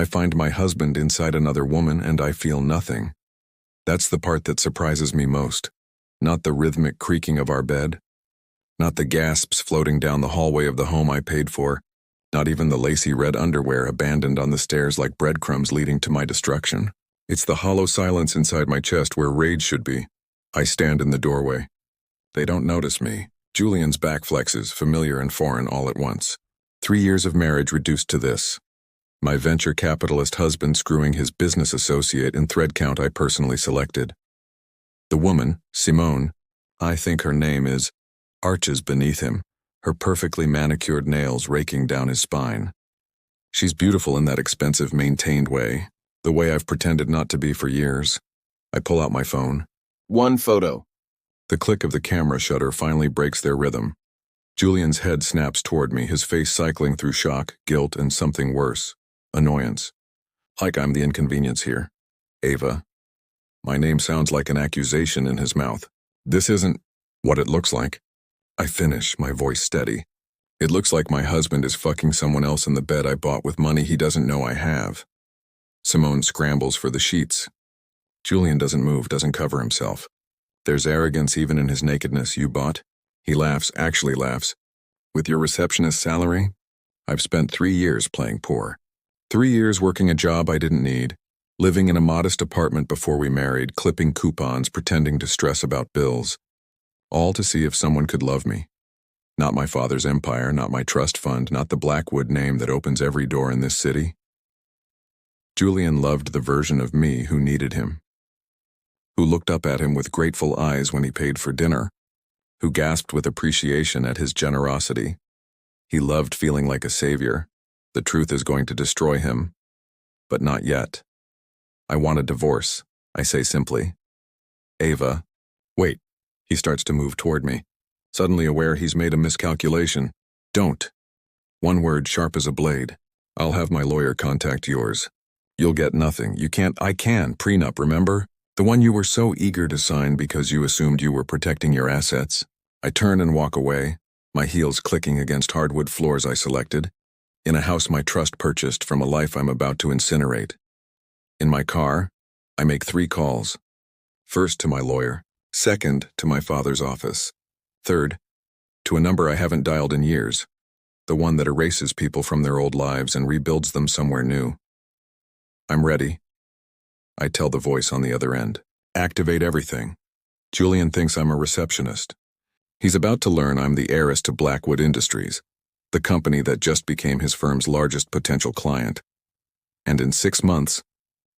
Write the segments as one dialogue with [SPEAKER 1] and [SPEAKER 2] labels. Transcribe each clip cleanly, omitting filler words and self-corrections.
[SPEAKER 1] I find my husband inside another woman and I feel nothing. That's the part that surprises me most. Not the rhythmic creaking of our bed. Not the gasps floating down the hallway of the home I paid for. Not even the lacy red underwear abandoned on the stairs like breadcrumbs leading to my destruction. It's the hollow silence inside my chest where rage should be. I stand in the doorway. They don't notice me. Julian's back flexes, familiar and foreign all at once. 3 years of marriage reduced to this. My venture capitalist husband screwing his business associate in thread count I personally selected. The woman, Simone, I think her name is, arches beneath him, her perfectly manicured nails raking down his spine. She's beautiful in that expensive, maintained way, the way I've pretended not to be for years. I pull out my phone.
[SPEAKER 2] One photo.
[SPEAKER 1] The click of the camera shutter finally breaks their rhythm. Julian's head snaps toward me, his face cycling through shock, guilt, and something worse, annoyance. Like I'm the inconvenience here. Ava. My name sounds like an accusation in his mouth. This isn't what it looks like. I finish, my voice steady. It looks like my husband is fucking someone else in the bed I bought with money he doesn't know I have. Simone scrambles for the sheets. Julian doesn't move, doesn't cover himself. There's arrogance even in his nakedness. You bought? He laughs, actually laughs. With your receptionist salary? I've spent 3 years playing poor. 3 years working a job I didn't need, living in a modest apartment before we married, clipping coupons, pretending to stress about bills. All to see if someone could love me. Not my father's empire, not my trust fund, not the Blackwood name that opens every door in this city. Julian loved the version of me who needed him. Who looked up at him with grateful eyes when he paid for dinner, who gasped with appreciation at his generosity. He loved feeling like a savior. The truth is going to destroy him, but not yet. I want a divorce, I say simply. Ava. Wait. He starts to move toward me, suddenly aware he's made a miscalculation. Don't. One word sharp as a blade. I'll have my lawyer contact yours. You'll get nothing. You can't. I can. Prenup, remember? The one you were so eager to sign because you assumed you were protecting your assets. I turn and walk away, my heels clicking against hardwood floors I selected, in a house my trust purchased from a life I'm about to incinerate. In my car, I make 3 calls. First to my lawyer, second to my father's office, third to a number I haven't dialed in years, the one that erases people from their old lives and rebuilds them somewhere new. I'm ready. I tell the voice on the other end. Activate everything. Julian thinks I'm a receptionist. He's about to learn I'm the heiress to Blackwood Industries, the company that just became his firm's largest potential client. And in 6 months,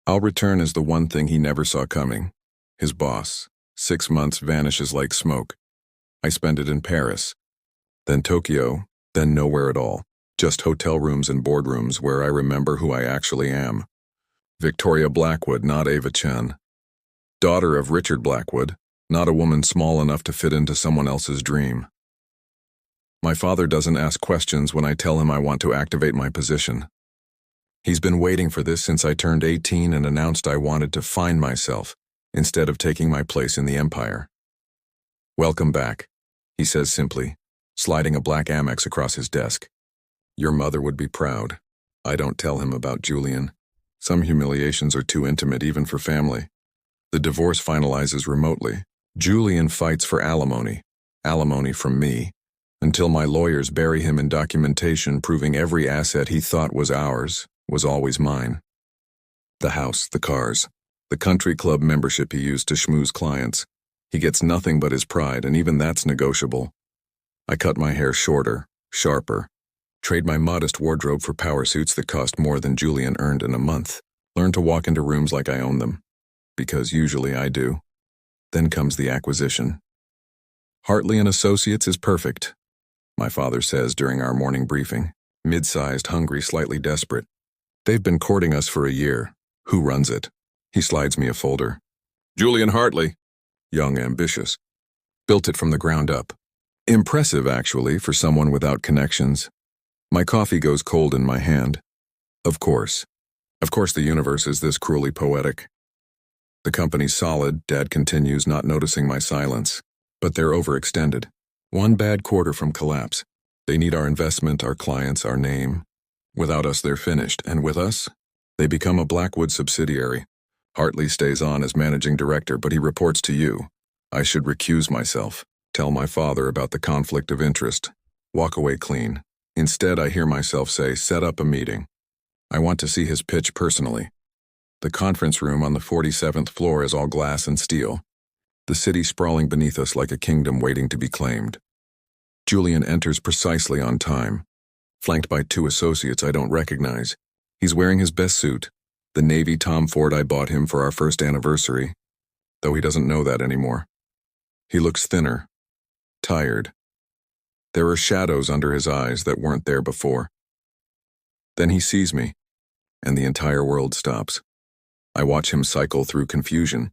[SPEAKER 1] I'll return as the one thing he never saw coming, his boss. 6 months vanishes like smoke. I spend it in Paris, then Tokyo, then nowhere at all. Just hotel rooms and boardrooms where I remember who I actually am. Victoria Blackwood, not Ava Chen. Daughter of Richard Blackwood, not a woman small enough to fit into someone else's dream. My father doesn't ask questions when I tell him I want to activate my position. He's been waiting for this since I turned 18 and announced I wanted to find myself instead of taking my place in the empire. Welcome back, he says simply, sliding a black Amex across his desk. Your mother would be proud. I don't tell him about Julian. Some humiliations are too intimate even for family. The divorce finalizes remotely. Julian fights for alimony from me, until my lawyers bury him in documentation proving every asset he thought was ours was always mine. The house, the cars, the country club membership he used to schmooze clients. He gets nothing but his pride, and even that's negotiable. I cut my hair shorter, sharper, trade my modest wardrobe for power suits that cost more than Julian earned in a month, learn to walk into rooms like I own them, because usually I do. Then comes the acquisition. Hartley and Associates is perfect, my father says during our morning briefing. Mid-sized, hungry, slightly desperate. They've been courting us for a year. Who runs it? He slides me a folder. Julian Hartley. Young, ambitious. Built it from the ground up. Impressive, actually, for someone without connections. My coffee goes cold in my hand. Of course. Of course the universe is this cruelly poetic. The company's solid, Dad continues, not noticing my silence. But they're overextended. 1 bad quarter from collapse. They need our investment, our clients, our name. Without us, they're finished. And with us, They become a Blackwood subsidiary. Hartley stays on as managing director, but he reports to you. I should recuse myself, tell my father about the conflict of interest, walk away clean. Instead, I hear myself say, set up a meeting. I want to see his pitch personally. The conference room on the 47th floor is all glass and steel. The city sprawling beneath us like a kingdom waiting to be claimed. Julian enters precisely on time, flanked by 2 associates I don't recognize. He's wearing his best suit, the navy Tom Ford I bought him for our first anniversary, though he doesn't know that anymore. He looks thinner, tired. There are shadows under his eyes that weren't there before. Then he sees me, and the entire world stops. I watch him cycle through confusion,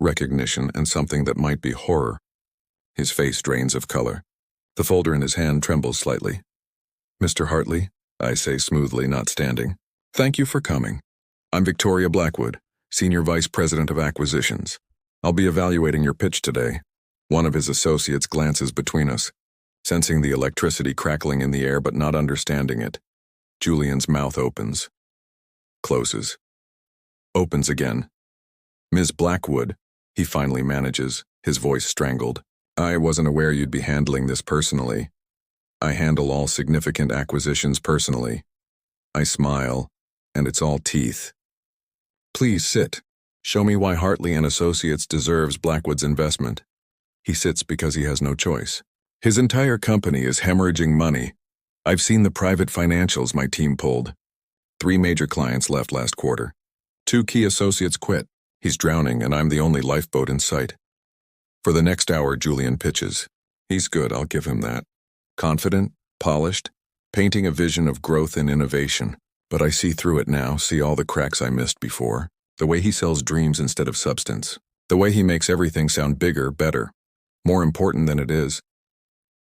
[SPEAKER 1] recognition, and something that might be horror. His face drains of color. The folder in his hand trembles slightly. Mr. Hartley, I say smoothly, not standing. Thank you for coming. I'm Victoria Blackwood, Senior Vice President of Acquisitions. I'll be evaluating your pitch today. One of his associates glances between us, sensing the electricity crackling in the air but not understanding it. Julian's mouth opens, closes, opens again. Ms. Blackwood, he finally manages, his voice strangled. I wasn't aware you'd be handling this personally. I handle all significant acquisitions personally. I smile, and it's all teeth. Please sit. Show me why Hartley and Associates deserves Blackwood's investment. He sits because he has no choice. His entire company is hemorrhaging money. I've seen the private financials my team pulled. 3 major clients left last quarter. 2 key associates quit. He's drowning, and I'm the only lifeboat in sight. For the next hour, Julian pitches. He's good, I'll give him that. Confident, polished, painting a vision of growth and innovation. But I see through it now, see all the cracks I missed before. The way he sells dreams instead of substance. The way he makes everything sound bigger, better, more important than it is.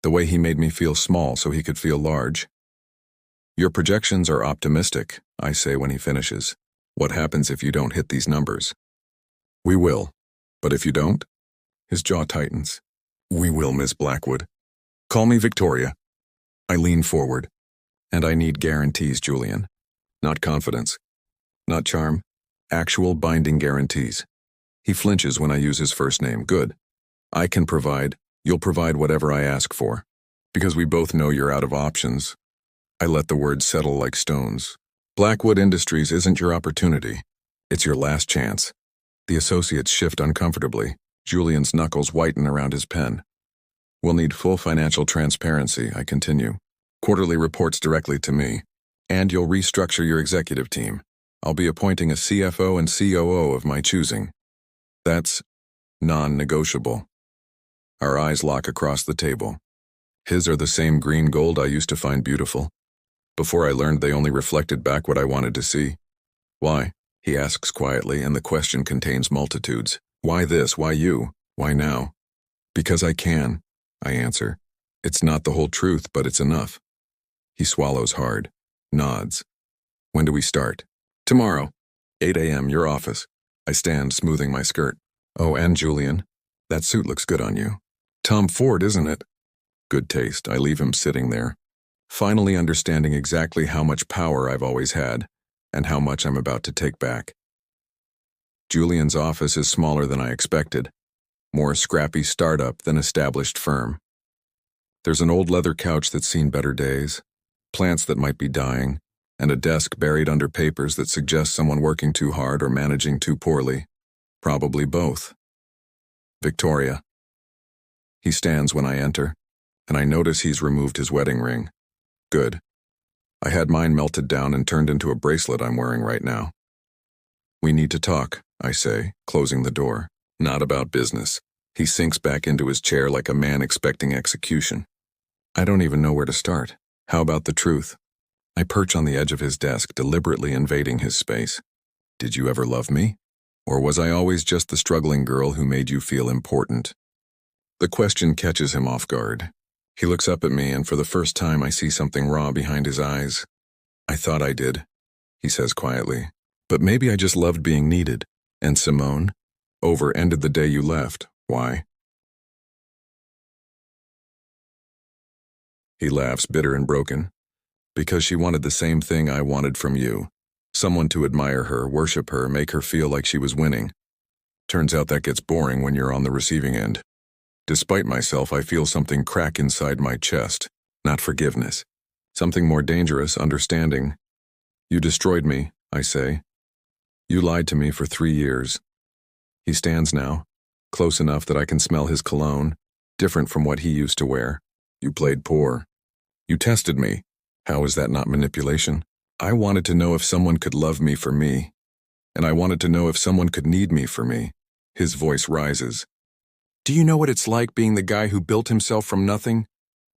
[SPEAKER 1] The way he made me feel small so he could feel large. Your projections are optimistic, I say when he finishes. What happens if you don't hit these numbers? We will. But if you don't? His jaw tightens. We will, Miss Blackwood. Call me Victoria. I lean forward. And I need guarantees, Julian. Not confidence. Not charm. Actual binding guarantees. He flinches when I use his first name. Good. I can provide. You'll provide whatever I ask for. Because we both know you're out of options. I let the words settle like stones. Blackwood Industries isn't your opportunity. It's your last chance. The associates shift uncomfortably. Julian's knuckles whiten around his pen. We'll need full financial transparency, I continue. Quarterly reports directly to me. And you'll restructure your executive team. I'll be appointing a CFO and COO of my choosing. That's non-negotiable. Our eyes lock across the table. His are the same green gold I used to find beautiful. Before I learned they only reflected back what I wanted to see. Why? He asks quietly, and the question contains multitudes. Why this? Why you? Why now? Because I can, I answer. It's not the whole truth, but it's enough. He swallows hard, nods. When do we start? Tomorrow. 8 a.m., your office. I stand, smoothing my skirt. Oh, and Julian, that suit looks good on you. Tom Ford, isn't it? Good taste. I leave him sitting there, finally understanding exactly how much power I've always had, and how much I'm about to take back. Julian's office is smaller than I expected, more scrappy startup than established firm. There's an old leather couch that's seen better days, plants that might be dying, and a desk buried under papers that suggest someone working too hard or managing too poorly. Probably both. Victoria. He stands when I enter, and I notice he's removed his wedding ring. Good. I had mine melted down and turned into a bracelet I'm wearing right now. We need to talk, I say, closing the door. Not about business. He sinks back into his chair like a man expecting execution. I don't even know where to start. How about the truth? I perch on the edge of his desk, deliberately invading his space. Did you ever love me? Or was I always just the struggling girl who made you feel important? The question catches him off guard. He looks up at me, and for the first time I see something raw behind his eyes. I thought I did, he says quietly. But maybe I just loved being needed. And Simone? Ended the day you left. Why? He laughs, bitter and broken. Because she wanted the same thing I wanted from you. Someone to admire her, worship her, make her feel like she was winning. Turns out that gets boring when you're on the receiving end. Despite myself, I feel something crack inside my chest. Not forgiveness. Something more dangerous, understanding. You destroyed me, I say. You lied to me for 3 years. He stands now, close enough that I can smell his cologne, different from what he used to wear. You played poor. You tested me. How is that not manipulation? I wanted to know if someone could love me for me, and I wanted to know if someone could need me for me. His voice rises. Do you know what it's like being the guy who built himself from nothing?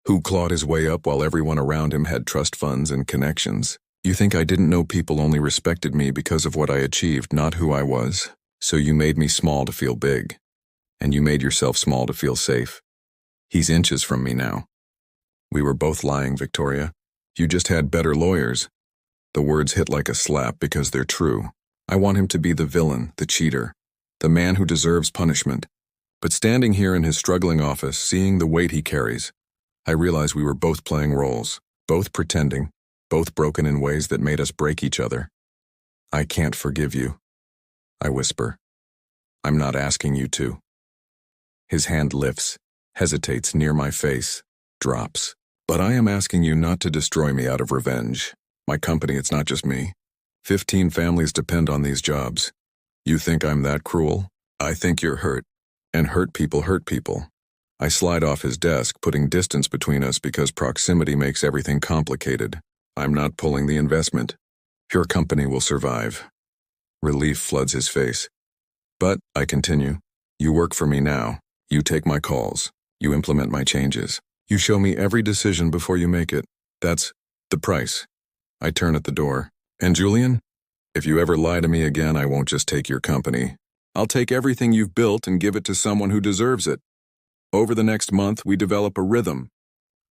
[SPEAKER 1] Who clawed his way up while everyone around him had trust funds and connections? You think I didn't know people only respected me because of what I achieved, not who I was? So you made me small to feel big, and you made yourself small to feel safe. He's inches from me now. We were both lying, Victoria. You just had better lawyers. The words hit like a slap because they're true. I want him to be the villain, the cheater, the man who deserves punishment. But standing here in his struggling office, seeing the weight he carries, I realize we were both playing roles, both pretending, both broken in ways that made us break each other. I can't forgive you, I whisper. I'm not asking you to. His hand lifts, hesitates near my face, drops. But I am asking you not to destroy me out of revenge. My company, it's not just me. 15 families depend on these jobs. You think I'm that cruel? I think you're hurt. And hurt people hurt people. I slide off his desk, putting distance between us because proximity makes everything complicated. I'm not pulling the investment. Your company will survive. Relief floods his face. But, I continue, you work for me now. You take my calls. You implement my changes. You show me every decision before you make it. That's the price. I turn at the door. And Julian? If you ever lie to me again, I won't just take your company. I'll take everything you've built and give it to someone who deserves it. Over the next month, we develop a rhythm.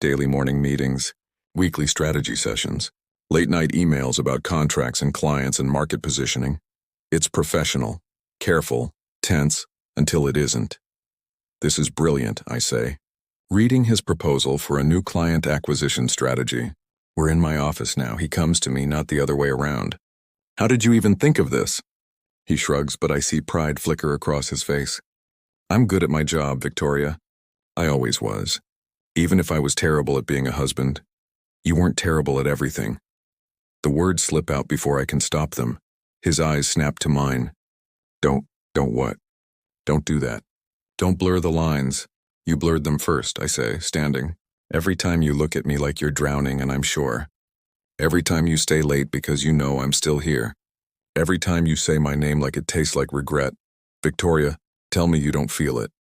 [SPEAKER 1] Daily morning meetings, weekly strategy sessions, late-night emails about contracts and clients and market positioning. It's professional, careful, tense, until it isn't. This is brilliant, I say. Reading his proposal for a new client acquisition strategy. We're in my office now. He comes to me, not the other way around. How did you even think of this? He shrugs, but I see pride flicker across his face. I'm good at my job, Victoria. I always was. Even if I was terrible at being a husband, you weren't terrible at everything. The words slip out before I can stop them. His eyes snap to mine. Don't what? Don't do that. Don't blur the lines. You blurred them first, I say, standing. Every time you look at me like you're drowning and I'm sure. Every time you stay late because you know I'm still here. Every time you say my name like it tastes like regret. Victoria, tell me you don't feel it.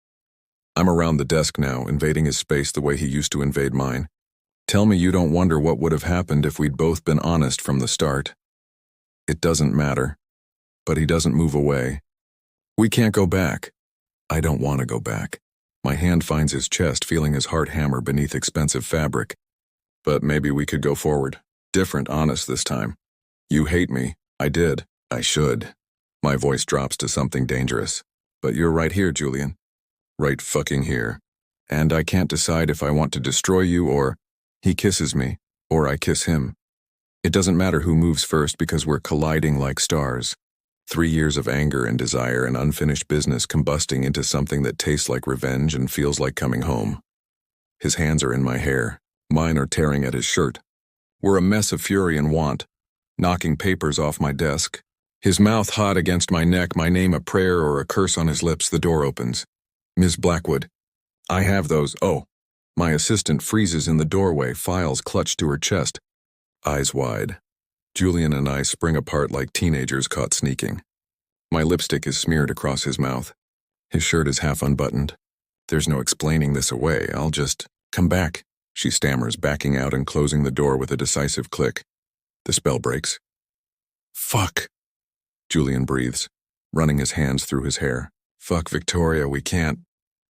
[SPEAKER 1] I'm around the desk now, invading his space the way he used to invade mine. Tell me you don't wonder what would have happened if we'd both been honest from the start. It doesn't matter. But he doesn't move away. We can't go back. I don't want to go back. My hand finds his chest, feeling his heart hammer beneath expensive fabric. But maybe we could go forward. Different, honest this time. You hate me. I did. I should. My voice drops to something dangerous. But you're right here, Julian. Right fucking here. And I can't decide if I want to destroy you or he kisses me, or I kiss him. It doesn't matter who moves first because we're colliding like stars. 3 years of anger and desire and unfinished business combusting into something that tastes like revenge and feels like coming home. His hands are in my hair. Mine are tearing at his shirt. We're a mess of fury and want, knocking papers off my desk. His mouth hot against my neck, my name a prayer or a curse on his lips. The door opens. Ms. Blackwood. I have those. Oh. My assistant freezes in the doorway, files clutched to her chest. Eyes wide. Julian and I spring apart like teenagers caught sneaking. My lipstick is smeared across his mouth. His shirt is half unbuttoned. There's no explaining this away. I'll just come back, she stammers, backing out and closing the door with a decisive click. The spell breaks. Fuck, Julian breathes, running his hands through his hair. Fuck, Victoria, we can't.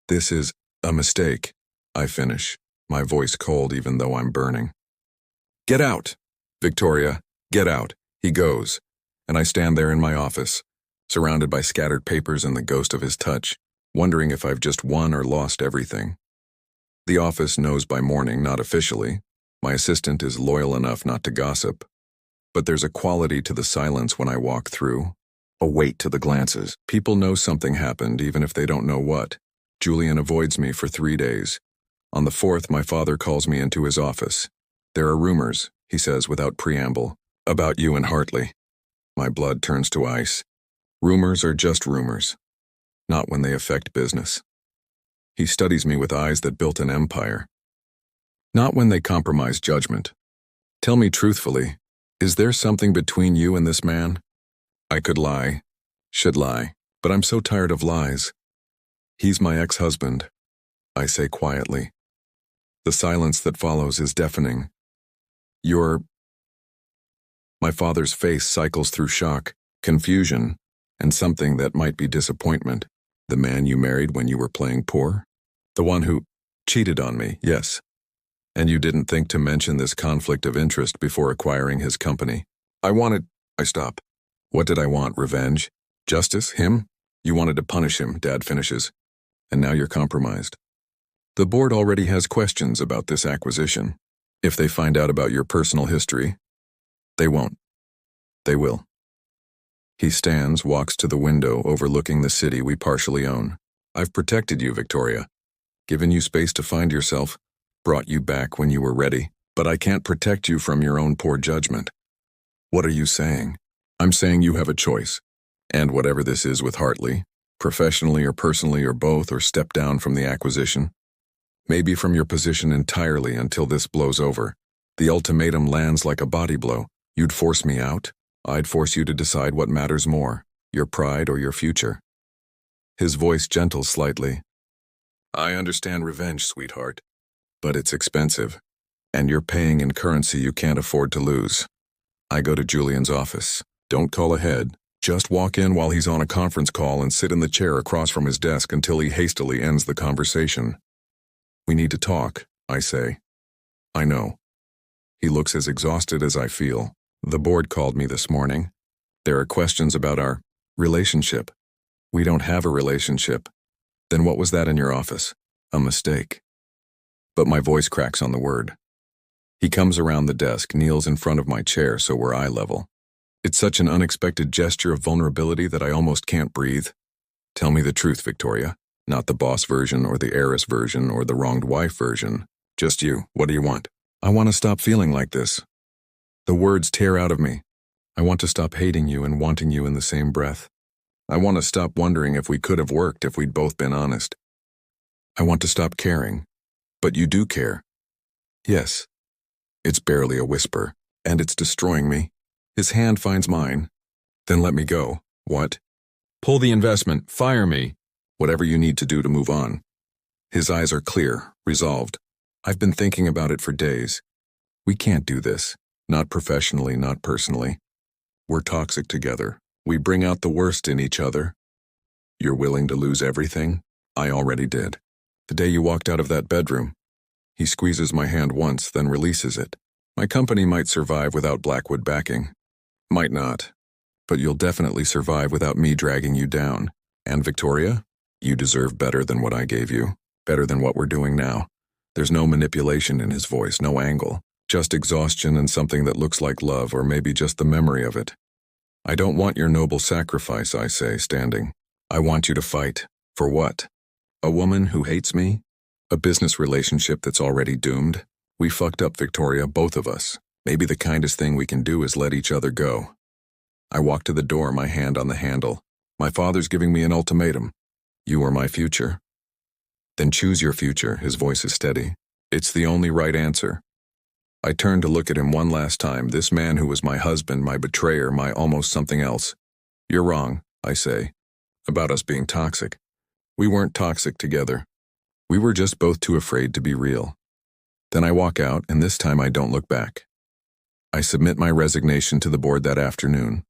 [SPEAKER 1] This is a mistake, I finish, my voice cold even though I'm burning. Get out, Victoria. Get out, he goes, and I stand there in my office, surrounded by scattered papers and the ghost of his touch, wondering if I've just won or lost everything. The office knows by morning, not officially. My assistant is loyal enough not to gossip. But there's a quality to the silence when I walk through, a weight to the glances. People know something happened even if they don't know what. Julian avoids me for 3 days. On the 4th, my father calls me into his office. There are rumors, he says without preamble, about you and Hartley. My blood turns to ice. Rumors are just rumors, not when they affect business. He studies me with eyes that built an empire. Not when they compromise judgment. Tell me truthfully, is there something between you and this man? I could lie, should lie, but I'm so tired of lies. He's my ex-husband, I say quietly. The silence that follows is deafening. My father's face cycles through shock, confusion, and something that might be disappointment. The man you married when you were playing poor? The one who cheated on me, yes. And you didn't think to mention this conflict of interest before acquiring his company. I stop. What did I want, revenge? Justice, him? You wanted to punish him, Dad finishes. And now you're compromised. The board already has questions about this acquisition. If they find out about your personal history, they won't. They will. He stands, walks to the window overlooking the city we partially own. I've protected you, Victoria. Given you space to find yourself, brought you back when you were ready, but I can't protect you from your own poor judgment. What are you saying? I'm saying you have a choice. And whatever this is with Hartley, professionally or personally or both, or step down from the acquisition, maybe from your position entirely until this blows over. The ultimatum lands like a body blow. You'd force me out. I'd force you to decide what matters more, your pride or your future. His voice gentles slightly. I understand revenge, sweetheart, but it's expensive, and you're paying in currency you can't afford to lose. I go to Julian's office. Don't call ahead. Just walk in while he's on a conference call and sit in the chair across from his desk until he hastily ends the conversation. We need to talk, I say. I know. He looks as exhausted as I feel. The board called me this morning. There are questions about our relationship. We don't have a relationship. Then what was that in your office? A mistake. But my voice cracks on the word. He comes around the desk, kneels in front of my chair so we're eye level. It's such an unexpected gesture of vulnerability that I almost can't breathe. Tell me the truth, Victoria. Not the boss version or the heiress version or the wronged wife version. Just you. What do you want? I want to stop feeling like this. The words tear out of me. I want to stop hating you and wanting you in the same breath. I want to stop wondering if we could have worked if we'd both been honest. I want to stop caring. But you do care. Yes. It's barely a whisper, and it's destroying me. His hand finds mine. Then let me go. What? Pull the investment. Fire me. Whatever you need to do to move on. His eyes are clear, resolved. I've been thinking about it for days. We can't do this. Not professionally, not personally. We're toxic together. We bring out the worst in each other. You're willing to lose everything? I already did. The day you walked out of that bedroom. He squeezes my hand once, then releases it. My company might survive without Blackwood backing. Might not. But you'll definitely survive without me dragging you down. And Victoria? You deserve better than what I gave you. Better than what we're doing now. There's no manipulation in his voice, no angle. Just exhaustion and something that looks like love, or maybe just the memory of it. I don't want your noble sacrifice, I say, standing. I want you to fight. For what? A woman who hates me? A business relationship that's already doomed? We fucked up, Victoria, both of us. Maybe the kindest thing we can do is let each other go. I walk to the door, my hand on the handle. My father's giving me an ultimatum. You are my future. Then choose your future, his voice is steady. It's the only right answer. I turn to look at him one last time, this man who was my husband, my betrayer, my almost something else. You're wrong, I say, about us being toxic. We weren't toxic together. We were just both too afraid to be real. Then I walk out, and this time I don't look back. I submit my resignation to the board that afternoon.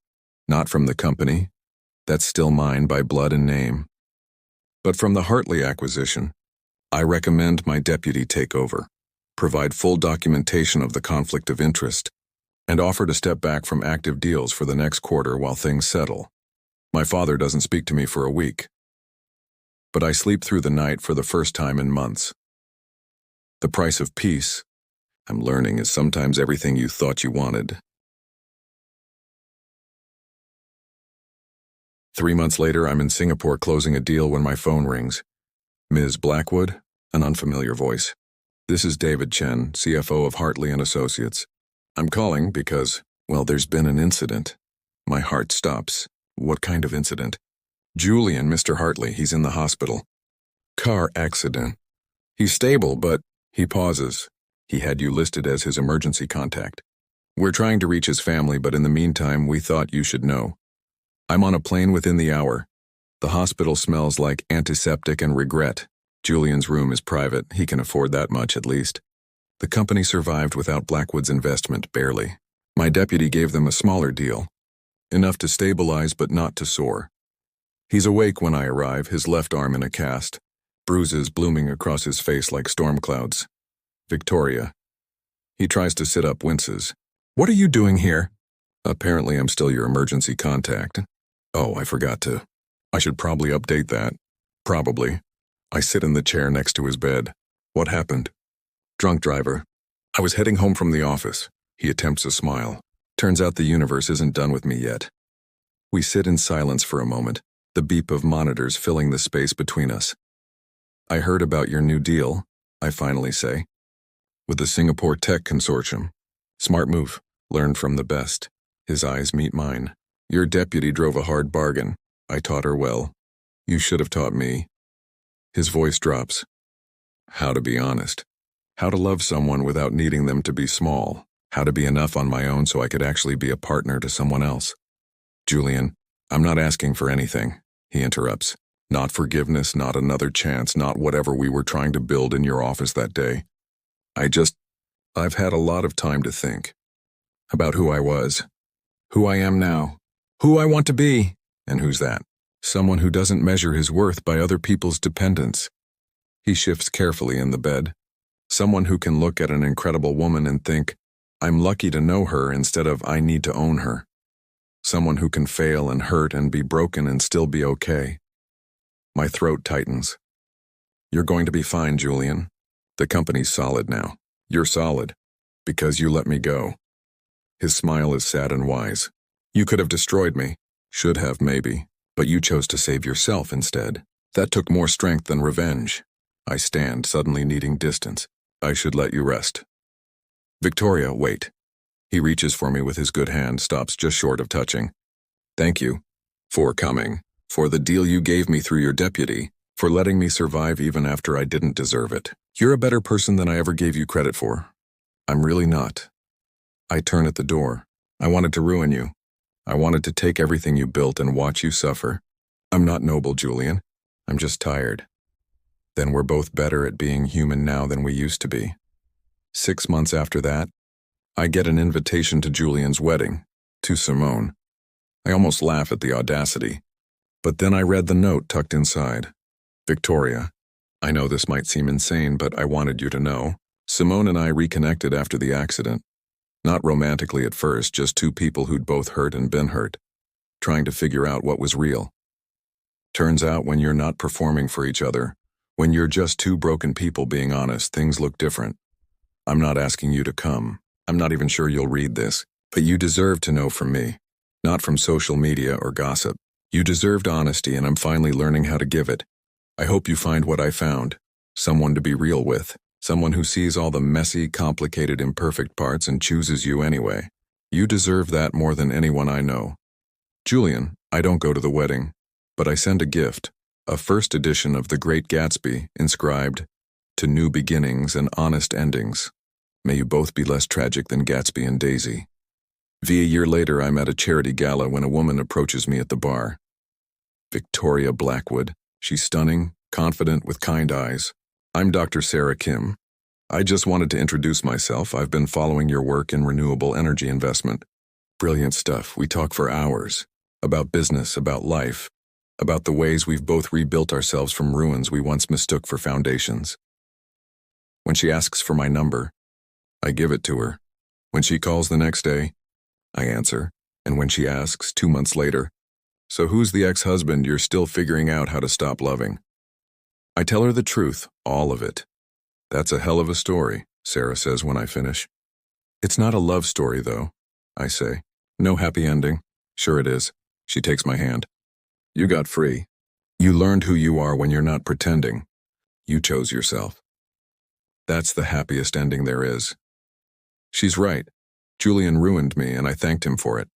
[SPEAKER 1] Not from the company. That's still mine by blood and name. But from the Hartley acquisition. I recommend my deputy take over, provide full documentation of the conflict of interest, and offer to step back from active deals for the next quarter while things settle. My father doesn't speak to me for a week. But I sleep through the night for the first time in months. The price of peace, I'm learning, is sometimes everything you thought you wanted 3 months later, I'm in Singapore closing a deal when my phone rings. Ms. Blackwood? An unfamiliar voice. This is David Chen, CFO of Hartley & Associates. I'm calling because, well, there's been an incident. My heart stops. What kind of incident? Julian, Mr. Hartley, he's in the hospital. Car accident. He's stable, but he pauses. He had you listed as his emergency contact. We're trying to reach his family, but in the meantime, we thought you should know. I'm on a plane within the hour. The hospital smells like antiseptic and regret. Julian's room is private. He can afford that much at least. The company survived without Blackwood's investment, barely. My deputy gave them a smaller deal. Enough to stabilize but not to soar. He's awake when I arrive, his left arm in a cast. Bruises blooming across his face like storm clouds. Victoria. He tries to sit up, winces. What are you doing here? Apparently I'm still your emergency contact. Oh, I forgot to. I should probably update that. Probably. I sit in the chair next to his bed. What happened? Drunk driver. I was heading home from the office. He attempts a smile. Turns out the universe isn't done with me yet. We sit in silence for a moment, the beep of monitors filling the space between us. I heard about your new deal, I finally say. With the Singapore Tech Consortium. Smart move. Learned from the best. His eyes meet mine. Your deputy drove a hard bargain. I taught her well. You should have taught me. His voice drops. How to be honest. How to love someone without needing them to be small. How to be enough on my own so I could actually be a partner to someone else. Julian, I'm not asking for anything, he interrupts. Not forgiveness, not another chance, not whatever we were trying to build in your office that day. I've had a lot of time to think. About who I was. Who I am now. Who I want to be. And who's that? Someone who doesn't measure his worth by other people's dependence. He shifts carefully in the bed. Someone who can look at an incredible woman and think, I'm lucky to know her instead of I need to own her. Someone who can fail and hurt and be broken and still be okay. My throat tightens. You're going to be fine, Julian. The company's solid now. You're solid. Because you let me go. His smile is sad and wise. You could have destroyed me. Should have, maybe. But you chose to save yourself instead. That took more strength than revenge. I stand, suddenly needing distance. I should let you rest. Victoria, wait. He reaches for me with his good hand, stops just short of touching. Thank you. For coming. For the deal you gave me through your deputy. For letting me survive even after I didn't deserve it. You're a better person than I ever gave you credit for. I'm really not. I turn at the door. I wanted to ruin you. I wanted to take everything you built and watch you suffer. I'm not noble, Julian. I'm just tired. Then we're both better at being human now than we used to be. 6 months after that, I get an invitation to Julian's wedding, to Simone. I almost laugh at the audacity. But then I read the note tucked inside. Victoria, I know this might seem insane, but I wanted you to know. Simone and I reconnected after the accident. Not romantically at first, just two people who'd both hurt and been hurt, trying to figure out what was real. Turns out when you're not performing for each other, when you're just two broken people being honest, things look different. I'm not asking you to come. I'm not even sure you'll read this, but you deserve to know from me, not from social media or gossip. You deserved honesty, and I'm finally learning how to give it. I hope you find what I found, someone to be real with. Someone who sees all the messy, complicated, imperfect parts and chooses you anyway. You deserve that more than anyone I know. Julian, I don't go to the wedding, but I send a gift, a first edition of The Great Gatsby, inscribed, To New Beginnings and Honest Endings. May you both be less tragic than Gatsby and Daisy. A year later, I'm at a charity gala when a woman approaches me at the bar. Victoria Blackwood. She's stunning, confident, with kind eyes. I'm Dr. Sarah Kim. I just wanted to introduce myself. I've been following your work in renewable energy investment. Brilliant stuff. We talk for hours. About business, about life, about the ways we've both rebuilt ourselves from ruins we once mistook for foundations. When she asks for my number, I give it to her. When she calls the next day, I answer. And when she asks 2 months later, so who's the ex-husband you're still figuring out how to stop loving? I tell her the truth, all of it. That's a hell of a story, Sarah says when I finish. It's not a love story, though, I say. No happy ending. Sure it is. She takes my hand. You got free. You learned who you are when you're not pretending. You chose yourself. That's the happiest ending there is. She's right. Julian ruined me, and I thanked him for it.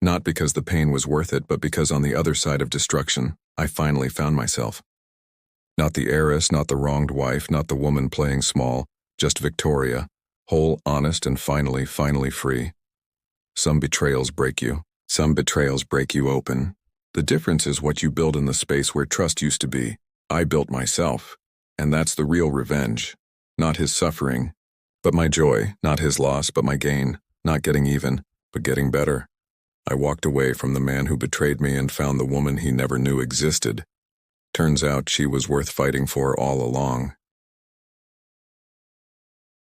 [SPEAKER 1] Not because the pain was worth it, but because on the other side of destruction, I finally found myself. Not the heiress, not the wronged wife, not the woman playing small, just Victoria, whole, honest, and finally free. Some betrayals break you. Some betrayals break you open. The difference is what you build in the space where trust used to be. I built myself, and that's the real revenge. Not his suffering, but my joy, not his loss, but my gain, not getting even, but getting better. I walked away from the man who betrayed me and found the woman he never knew existed. Turns out she was worth fighting for all along.